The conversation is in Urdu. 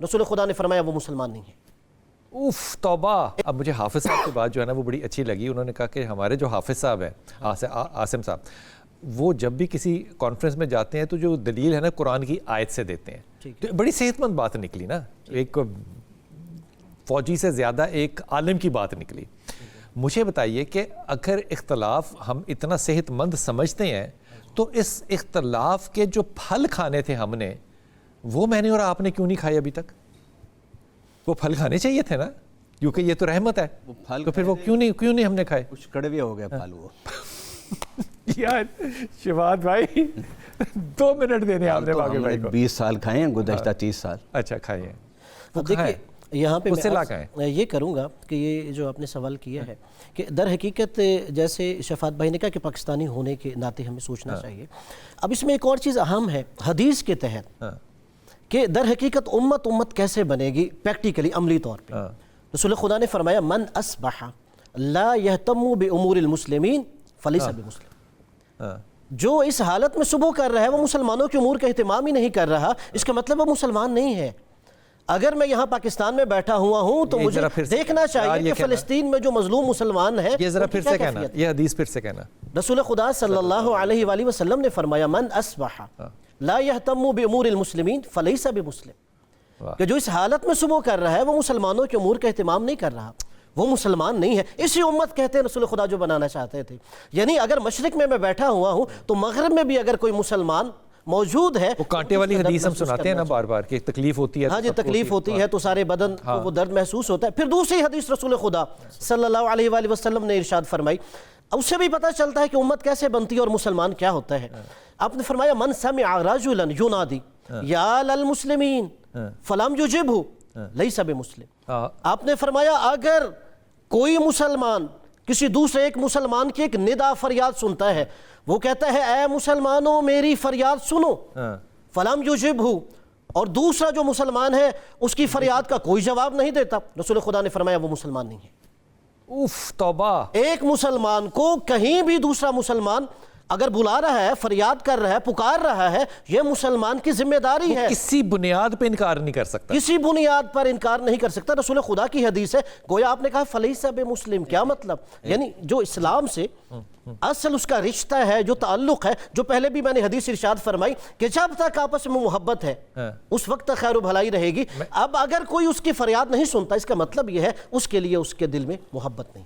رسول خدا نے فرمایا وہ مسلمان نہیں ہے۔ اوف توبہ۔ اب مجھے حافظ صاحب کی بات جو ہے نا وہ بڑی اچھی لگی، انہوں نے کہا کہ ہمارے جو حافظ صاحب ہیں عاصم صاحب، وہ جب بھی کسی کانفرنس میں جاتے ہیں تو جو دلیل ہے نا قرآن کی آیت سے دیتے ہیں، تو بڑی صحت مند بات نکلی نا، ایک فوجی سے زیادہ ایک عالم کی بات نکلی۔ مجھے بتائیے کہ اگر اختلاف ہم اتنا صحت مند سمجھتے ہیں تو اس اختلاف کے جو پھل کھانے تھے ہم نے، وہ میں نے اور آپ نے کیوں نہیں کھائے ابھی تک؟ وہ پھل کھانے چاہیے تھے نا، کیونکہ یہ تو رحمت ہے، تو پھر وہ کیوں نہیں ہم نے کھائے؟ کچھ کڑوے ہو گئے پھل وہ۔ یار شفاعت بھائی 2 منٹ دینے آپ نے باقی بھائی کو۔ 20 سال کھائے ہیں گزشتہ 30 سال۔ اچھا کھائے ہیں، وہ دیکھیے یہاں پہ میں یہ کروں گا کہ یہ جو آپ نے سوال کیا ہے کہ در حقیقت جیسے شفاعت بھائی نے کہا کہ پاکستانی ہونے کے ناطے ہمیں سوچنا چاہیے، اب اس میں ایک اور چیز اہم ہے حدیث کے تحت کہ در حقیقت امت کیسے بنے گی پریکٹیکلی عملی طور پہ۔ رسول خدا نے فرمایا من اصبح لا یہتم بامور المسلمین فلیس بمسلم، جو اس حالت میں صبح کر رہا ہے وہ مسلمانوں کے امور کا اہتمام ہی نہیں کر رہا، اس کا مطلب وہ مسلمان نہیں ہے۔ اگر میں یہاں پاکستان میں بیٹھا ہوا ہوں تو مجھے دیکھنا چاہیے کہ فلسطین میں جو مظلوم مسلمان ہے، یہ ذرا پھر سے کہنا، یہ حدیث پھر سے کہنا۔ رسول خدا صلی اللہ علیہ وآلہ وسلم نے فرمایا من اصبح لا یہتم بامور المسلمین فلیس بمسلم، کہ جو اس حالت میں صبح کر رہا ہے وہ مسلمانوں کے امور کا اہتمام نہیں کر رہا، وہ مسلمان نہیں ہے۔ اسی امت کہتے ہیں رسول خدا جو بنانا چاہتے تھے، یعنی اگر مشرق میں بیٹھا ہوا ہوں تو مغرب میں بھی اگر کوئی مسلمان موجود ہے، وہ کانٹے والی حدیث ہم سناتے ہیں نا بار بار کہ تکلیف ہوتی ہے، ہاں جی تکلیف ہوتی ہے تو سارے بدن کو وہ درد محسوس ہوتا ہے۔ پھر دوسری حدیث رسول خدا صلی اللہ علیہ وآلہ وسلم نے ارشاد فرمائی، اس سے بھی پتہ چلتا ہے کہ امت کیسے بنتی ہے اور مسلمان کیا ہوتا ہے۔ آپ نے فرمایا من سمع رجلا ینادی یا للمسلمین فلم یجبہ لیس بمسلم، آپ نے فرمایا اگر کوئی مسلمان کسی دوسرے ایک مسلمان کی ایک ندا فریاد سنتا ہے، وہ کہتا ہے اے مسلمانوں میری فریاد سنو، فلم یجبہ، اور دوسرا جو مسلمان ہے اس کی فریاد کا کوئی جواب نہیں دیتا، رسول خدا نے فرمایا وہ مسلمان نہیں ہے۔ اوف توبہ۔ ایک مسلمان کو کہیں بھی دوسرا مسلمان اگر بلا رہا ہے، فریاد کر رہا ہے، پکار رہا ہے، یہ مسلمان کی ذمہ داری ہے، کسی بنیاد پہ انکار نہیں کر سکتا، کسی بنیاد پر انکار نہیں کر سکتا۔ رسول خدا کی حدیث ہے، گویا آپ نے کہا فلیس بمسلم، کیا مطلب؟ یعنی جو اسلام سے اصل اس کا رشتہ ہے، جو تعلق ہے، جو پہلے بھی میں نے حدیث ارشاد فرمائی کہ جب تک آپس میں محبت ہے اس وقت تک خیر و بھلائی رہے گی۔ اب اگر کوئی اس کی فریاد نہیں سنتا، اس کا مطلب یہ ہے اس کے لیے اس کے دل میں محبت نہیں۔